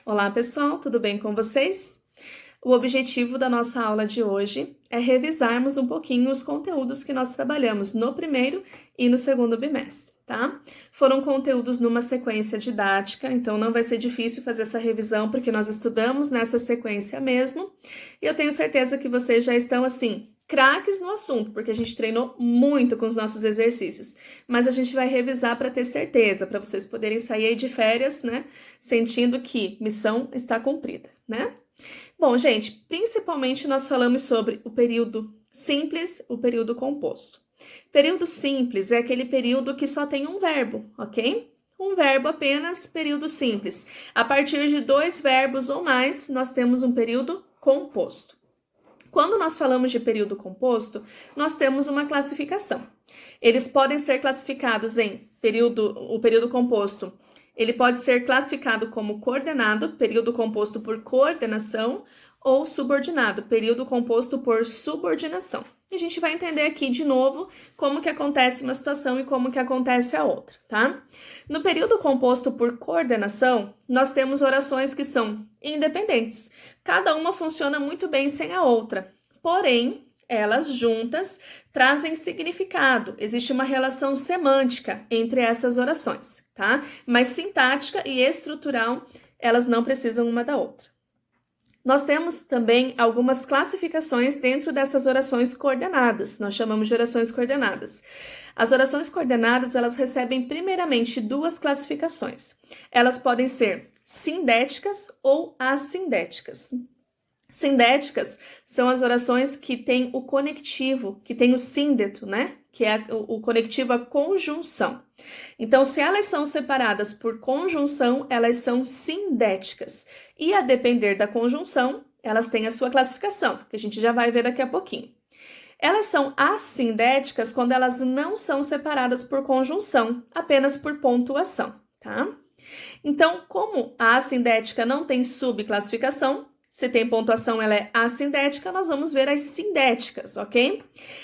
Olá, pessoal, tudo bem com vocês? O objetivo da nossa aula de hoje é revisarmos um pouquinho os conteúdos que nós trabalhamos no primeiro e no segundo bimestre, tá? Foram conteúdos numa sequência didática, então não vai ser difícil fazer essa revisão porque nós estudamos nessa sequência mesmo. E eu tenho certeza que vocês já estão assim, craques no assunto, porque a gente treinou muito com os nossos exercícios, mas a gente vai revisar para ter certeza, para vocês poderem sair aí de férias, né, sentindo que missão está cumprida, né? Bom, gente, principalmente nós falamos sobre o período simples, o período composto. Período simples é aquele período que só tem um verbo, ok? Um verbo apenas, período simples. A partir de 2 verbos ou mais, nós temos um período composto. Quando nós falamos de período composto, nós temos uma classificação. Eles podem ser classificados em o período composto. Ele pode ser classificado como coordenado, período composto por coordenação, ou subordinado, período composto por subordinação. E a gente vai entender aqui de novo como que acontece uma situação e como que acontece a outra, tá? No período composto por coordenação, nós temos orações que são independentes. Cada uma funciona muito bem sem a outra. Porém, elas juntas trazem significado. Existe uma relação semântica entre essas orações, tá? Mas sintática e estrutural, elas não precisam uma da outra. Nós temos também algumas classificações dentro dessas orações coordenadas. Nós chamamos de orações coordenadas. As orações coordenadas, elas recebem primeiramente 2 classificações. Elas podem ser sindéticas ou assindéticas. Sindéticas são as orações que têm o conectivo, que tem o síndeto, né? Que é o conectivo à conjunção. Então, se elas são separadas por conjunção, elas são sindéticas. E a depender da conjunção, elas têm a sua classificação, que a gente já vai ver daqui a pouquinho. Elas são assindéticas quando elas não são separadas por conjunção, apenas por pontuação, tá? Então, como a assindética não tem subclassificação, se tem pontuação, ela é assindética, nós vamos ver as sindéticas, ok?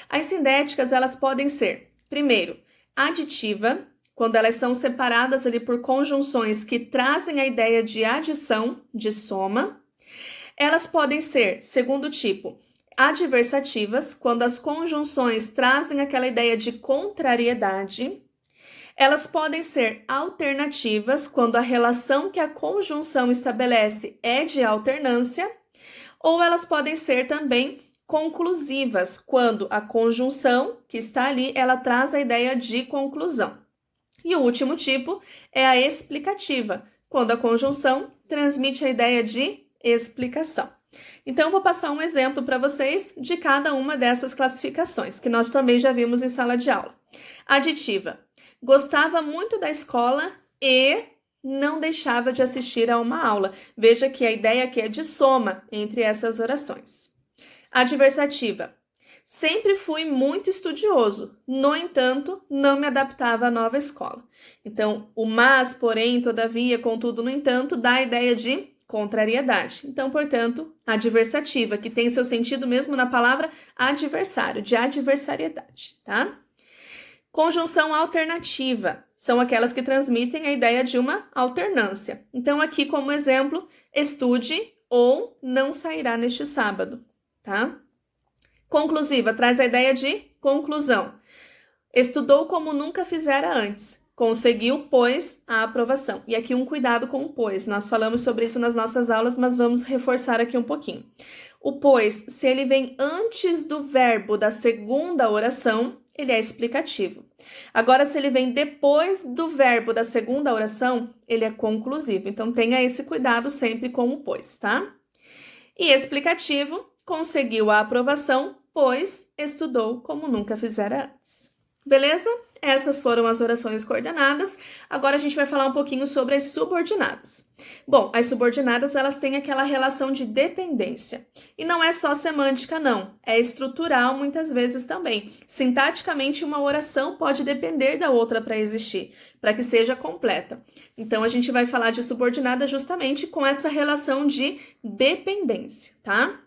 As sindéticas, elas podem ser, primeiro, aditiva, quando elas são separadas ali por conjunções que trazem a ideia de adição, de soma. Elas podem ser, segundo tipo, adversativas, quando as conjunções trazem aquela ideia de contrariedade. Elas podem ser alternativas, quando a relação que a conjunção estabelece é de alternância, ou elas podem ser também conclusivas, quando a conjunção que está ali, ela traz a ideia de conclusão. E o último tipo é a explicativa, quando a conjunção transmite a ideia de explicação. Então, eu vou passar um exemplo para vocês de cada uma dessas classificações, que nós também já vimos em sala de aula. Aditiva. Gostava muito da escola e não deixava de assistir a uma aula. Veja que a ideia aqui é de soma entre essas orações. Adversativa. Sempre fui muito estudioso, no entanto, não me adaptava à nova escola. Então, o mas, porém, todavia, contudo, no entanto, dá a ideia de contrariedade. Então, portanto, adversativa, que tem seu sentido mesmo na palavra adversário, de adversariedade, tá? Conjunção alternativa são aquelas que transmitem a ideia de uma alternância. Então, aqui como exemplo, estude ou não sairá neste sábado, tá? Conclusiva traz a ideia de conclusão. Estudou como nunca fizera antes. Conseguiu, pois, a aprovação. E aqui um cuidado com o pois. Nós falamos sobre isso nas nossas aulas, mas vamos reforçar aqui um pouquinho. O pois, se ele vem antes do verbo da segunda oração, ele é explicativo. Agora, se ele vem depois do verbo da segunda oração, ele é conclusivo. Então, tenha esse cuidado sempre com o pois, tá? E explicativo, conseguiu a aprovação, pois estudou como nunca fizera antes. Beleza? Essas foram as orações coordenadas. Agora a gente vai falar um pouquinho sobre as subordinadas. Bom, as subordinadas, elas têm aquela relação de dependência. E não é só semântica, não. É estrutural muitas vezes também. Sintaticamente, uma oração pode depender da outra para existir, para que seja completa. Então, a gente vai falar de subordinada justamente com essa relação de dependência, tá?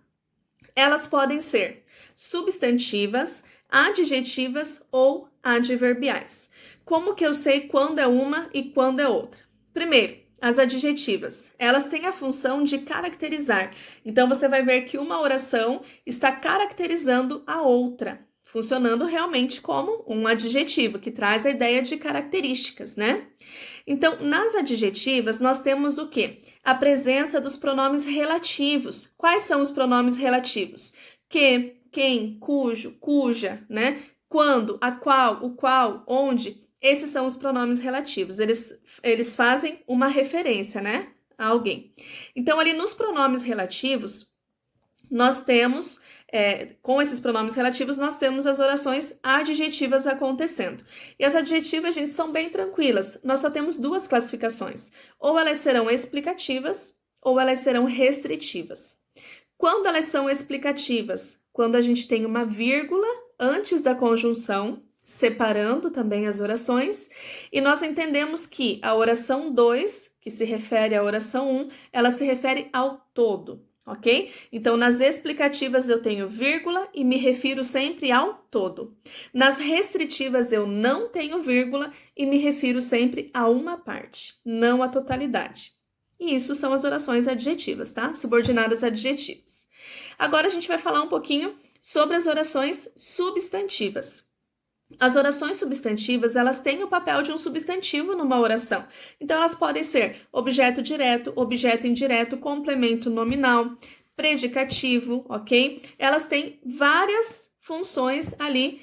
Elas podem ser substantivas, adjetivas ou adverbiais. Como que eu sei quando é uma e quando é outra? Primeiro, As adjetivas, elas têm a função de caracterizar. Então, você vai ver que uma oração está caracterizando a outra, funcionando realmente como um adjetivo, que traz a ideia de características, né? Então, nas adjetivas, nós temos o quê? A presença dos pronomes relativos. Quais são os pronomes relativos? Que, quem, cujo, cuja, né? Quando, a qual, o qual, onde. Esses são os pronomes relativos, eles fazem uma referência, né, a alguém. Então, ali nos pronomes relativos, nós temos, com esses pronomes relativos, nós temos as orações adjetivas acontecendo. E as adjetivas, gente, são bem tranquilas. Nós só temos duas classificações. Ou elas serão explicativas, ou elas serão restritivas. Quando elas são explicativas? Quando a gente tem uma vírgula antes da conjunção, separando também as orações, e nós entendemos que a oração 2, que se refere à oração 1, ela se refere ao todo, ok? Então, nas explicativas eu tenho vírgula e me refiro sempre ao todo. Nas restritivas eu não tenho vírgula e me refiro sempre a uma parte, não à totalidade. E isso são as orações adjetivas, tá? Subordinadas adjetivas. Agora a gente vai falar um pouquinho sobre as orações substantivas. As orações substantivas, elas têm o papel de um substantivo numa oração. Então, elas podem ser objeto direto, objeto indireto, complemento nominal, predicativo, ok? Elas têm várias funções ali,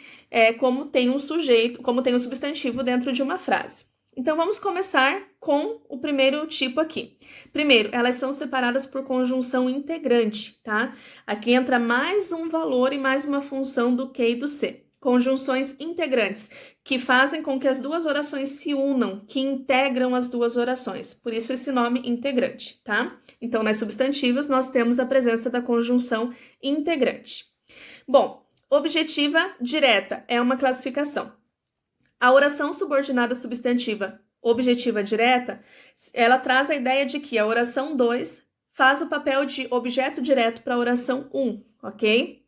como tem um sujeito, como tem um substantivo dentro de uma frase. Então, vamos começar com o primeiro tipo aqui. Primeiro, elas são separadas por conjunção integrante, tá? Aqui entra mais um valor e mais uma função do que e do se. Conjunções integrantes, que fazem com que as duas orações se unam, que integram as duas orações. Por isso, esse nome integrante, tá? Então, nas substantivas, nós temos a presença da conjunção integrante. Bom, objetiva direta é uma classificação. A oração subordinada substantiva objetiva direta, ela traz a ideia de que a oração 2 faz o papel de objeto direto para a oração 1, ok?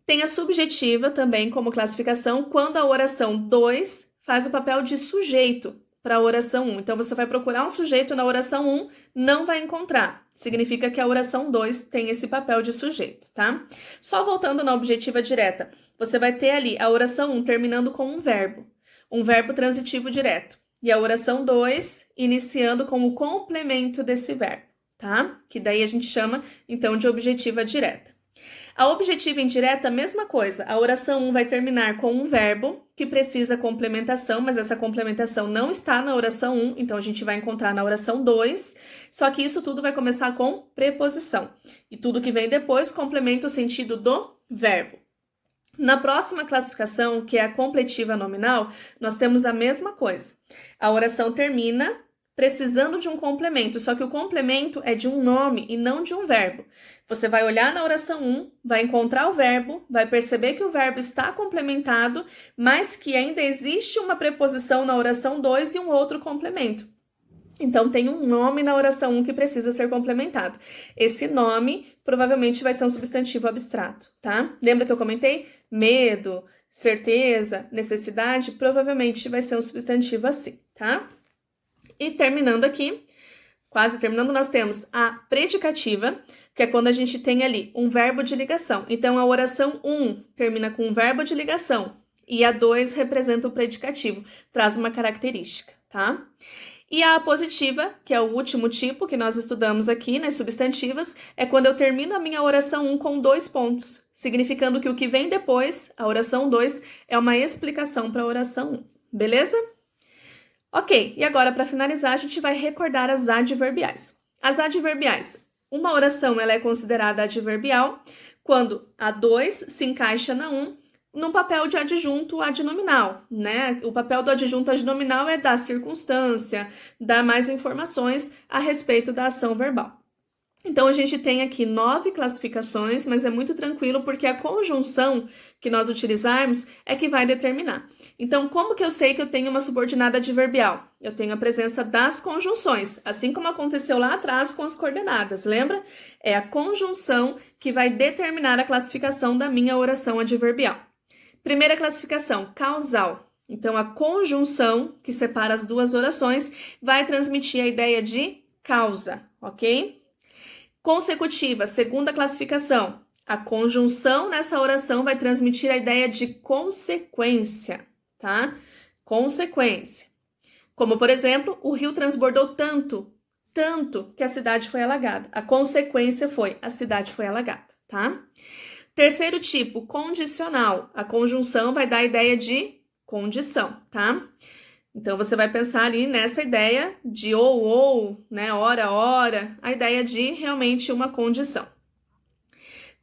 Tem a subjetiva também como classificação, quando a oração 2 faz o papel de sujeito para a oração 1. Então, você vai procurar um sujeito na oração 1, não vai encontrar. Significa que a oração 2 tem esse papel de sujeito, tá? Só voltando na objetiva direta, você vai ter ali a oração 1 terminando com um verbo transitivo direto. E a oração 2 iniciando com o complemento desse verbo, tá? Que daí a gente chama, então, de objetiva direta. A objetiva indireta, mesma coisa. A oração 1 vai terminar com um verbo que precisa complementação, mas essa complementação não está na oração 1, então a gente vai encontrar na oração 2, só que isso tudo vai começar com preposição. E tudo que vem depois complementa o sentido do verbo. Na próxima classificação, que é a completiva nominal, nós temos a mesma coisa. A oração termina precisando de um complemento, só que o complemento é de um nome e não de um verbo. Você vai olhar na oração 1, vai encontrar o verbo, vai perceber que o verbo está complementado, mas que ainda existe uma preposição na oração 2 e um outro complemento. Então, tem um nome na oração 1 que precisa ser complementado. Esse nome provavelmente vai ser um substantivo abstrato, tá? Lembra que eu comentei? Medo, certeza, necessidade, provavelmente vai ser um substantivo assim, tá? E terminando aqui, quase terminando, nós temos a predicativa, que é quando a gente tem ali um verbo de ligação. Então, a oração 1 termina com um verbo de ligação e a 2 representa o predicativo, traz uma característica, tá? E a apositiva, que é o último tipo que nós estudamos aqui nas substantivas, é quando eu termino a minha oração 1 com 2 pontos, significando que o que vem depois, a oração 2, é uma explicação para a oração 1, beleza? Ok, e agora para finalizar a gente vai recordar as adverbiais. As adverbiais, uma oração ela é considerada adverbial quando a 2 se encaixa na 1 no papel de adjunto adnominal, né? O papel do adjunto adnominal é dar circunstância, dar mais informações a respeito da ação verbal. Então, a gente tem aqui 9 classificações, mas é muito tranquilo porque a conjunção que nós utilizarmos é que vai determinar. Então, como que eu sei que eu tenho uma subordinada adverbial? Eu tenho a presença das conjunções, assim como aconteceu lá atrás com as coordenadas, lembra? É a conjunção que vai determinar a classificação da minha oração adverbial. Primeira classificação, causal. Então, a conjunção que separa as duas orações vai transmitir a ideia de causa, ok? Consecutiva, segunda classificação. A conjunção nessa oração vai transmitir a ideia de consequência, tá? Consequência. Como, por exemplo, o rio transbordou tanto que a cidade foi alagada. A consequência foi, a cidade foi alagada, tá? Terceiro tipo, condicional. A conjunção vai dar a ideia de condição, tá? Então, você vai pensar ali nessa ideia de ou, né, ora, a ideia de realmente uma condição.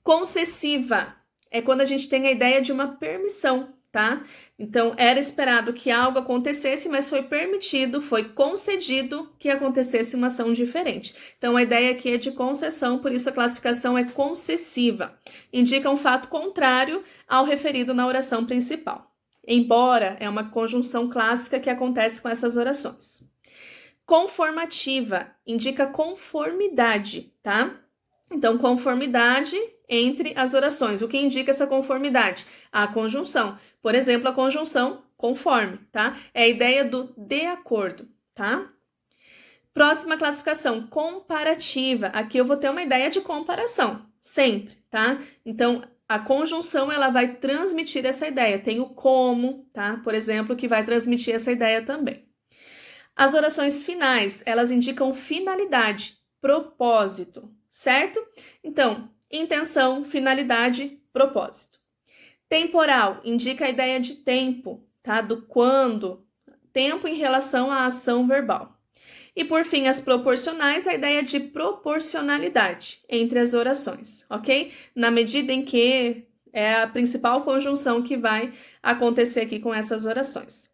Concessiva é quando a gente tem a ideia de uma permissão, tá? Então, era esperado que algo acontecesse, mas foi permitido, foi concedido que acontecesse uma ação diferente. Então, a ideia aqui é de concessão, por isso a classificação é concessiva. Indica um fato contrário ao referido na oração principal. Embora é uma conjunção clássica que acontece com essas orações. Conformativa indica conformidade, tá? Então, conformidade entre as orações. O que indica essa conformidade? A conjunção. Por exemplo, a conjunção conforme, tá? É a ideia do de acordo, tá? Próxima classificação, comparativa. Aqui eu vou ter uma ideia de comparação, sempre, tá? Então, a conjunção, ela vai transmitir essa ideia. Tem o como, tá? Por exemplo, que vai transmitir essa ideia também. As orações finais, elas indicam finalidade, propósito, certo? Então, intenção, finalidade, propósito. Temporal, indica a ideia de tempo, tá? Do quando, tempo em relação à ação verbal. E por fim, as proporcionais, a ideia de proporcionalidade entre as orações, ok? Na medida em que é a principal conjunção que vai acontecer aqui com essas orações.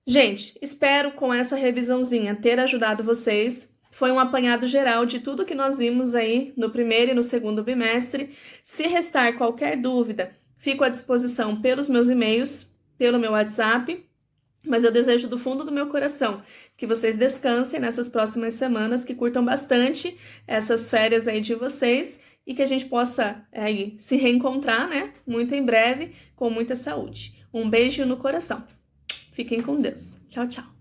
Gente, espero com essa revisãozinha ter ajudado vocês. Foi um apanhado geral de tudo que nós vimos aí no primeiro e no segundo bimestre. Se restar qualquer dúvida, fico à disposição pelos meus e-mails, pelo meu WhatsApp. Mas eu desejo do fundo do meu coração que vocês descansem nessas próximas semanas, que curtam bastante essas férias aí de vocês e que a gente possa aí se reencontrar, né? Muito em breve, com muita saúde. Um beijo no coração. Fiquem com Deus. Tchau, tchau.